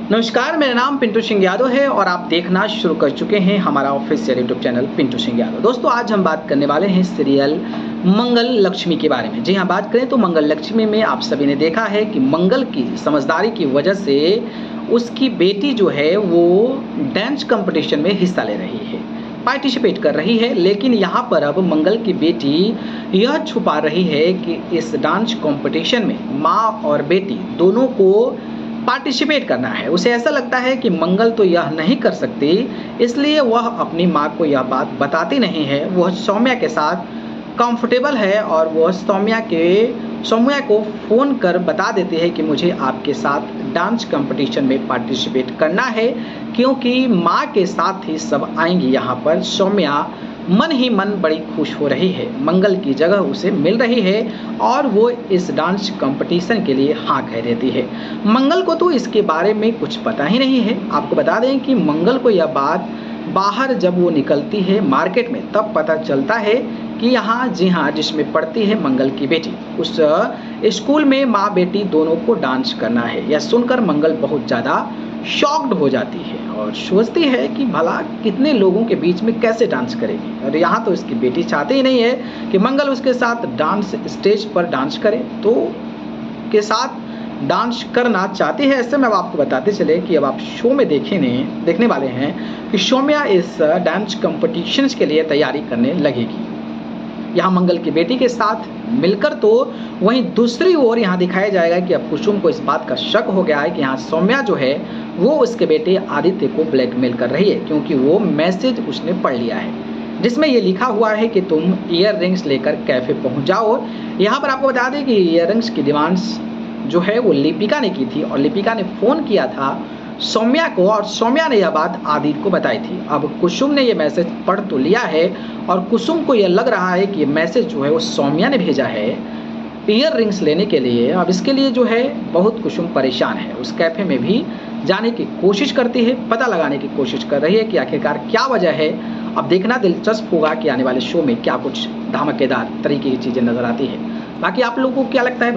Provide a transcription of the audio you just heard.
नमस्कार, मेरा नाम पिंटू सिंह यादव है और आप देखना शुरू कर चुके हैं हमारा official YouTube channel Pintu Singh Yadav. दोस्तों, आज हम बात करने वाले हैं सीरियल मंगल लक्ष्मी के बारे में। जी हाँ, बात करें तो मंगल लक्ष्मी में आप सभी ने देखा है कि मंगल की समझदारी की वजह से उसकी बेटी जो है वो डांस कंपटीशन में हिस्सा ले रही है, पार्टिसिपेट कर रही है। लेकिन यहाँ पर अब मंगल की बेटी यह छुपा रही है कि इस डांस कंपटीशन में माँ और बेटी दोनों को पार्टिसिपेट करना है। उसे ऐसा लगता है कि मंगल तो यह नहीं कर सकती, इसलिए वह अपनी माँ को यह बात बताती नहीं है। वह सौम्या के साथ कंफर्टेबल है और वह सौम्या को फ़ोन कर बता देती है कि मुझे आपके साथ डांस कंपटीशन में पार्टिसिपेट करना है, क्योंकि माँ के साथ ही सब आएंगी। यहाँ पर सौम्या मन ही मन बड़ी खुश हो रही है, मंगल की जगह उसे मिल रही है और वो इस डांस कंपटीशन के लिए हाँ कह देती है। मंगल को तो इसके बारे में कुछ पता ही नहीं है। आपको बता दें कि मंगल को यह बात बाहर जब वो निकलती है मार्केट में तब पता चलता है कि यहाँ, जी हाँ, जिसमें पढ़ती है मंगल की बेटी, उस स्कूल में माँ बेटी दोनों को डांस करना है। यह सुनकर मंगल बहुत ज़्यादा शॉक्ड हो जाती है और सोचती है कि भला कितने लोगों के बीच में कैसे डांस करेगी। और यहाँ तो इसकी बेटी चाहती ही नहीं है कि मंगल उसके साथ डांस स्टेज पर डांस करे, तो के साथ डांस करना चाहती है। ऐसे में अब आपको बताते चले कि अब आप शो में देखने वाले हैं कि सौम्या इस डांस कॉम्पिटिशन्स के लिए तैयारी करने लगेगी, यहाँ मंगल की बेटी के साथ मिलकर। तो वहीं दूसरी ओर यहाँ दिखाया जाएगा कि अब कुसुम को इस बात का शक हो गया है कि यहाँ सौम्या जो है वो उसके बेटे आदित्य को ब्लैकमेल कर रही है, क्योंकि वो मैसेज उसने पढ़ लिया है जिसमें ये लिखा हुआ है कि तुम ईयर रिंग्स लेकर कैफ़े पहुँच जाओ। यहाँ पर आपको बता दें कि ईयर रिंग्स की डिमांड्स जो है वो लिपिका ने की थी और लिपिका ने फ़ोन किया था सौम्या को और सौम्या ने यह बात आदित्य को बताई थी। अब कुसुम ने यह मैसेज पढ़ तो लिया है और कुसुम को यह लग रहा है कि ये मैसेज जो है वो सौम्या ने भेजा है ईयर रिंग्स लेने के लिए। अब इसके लिए जो है बहुत कुसुम परेशान है। उस कैफ़े में भी जाने की कोशिश करती है, पता लगाने की कोशिश कर रही है कि आखिरकार क्या वजह है। अब देखना दिलचस्प होगा कि आने वाले शो में क्या कुछ धमाकेदार तरीके की चीज़ें नज़र आती है। बाकी आप लोगों को क्या लगता है?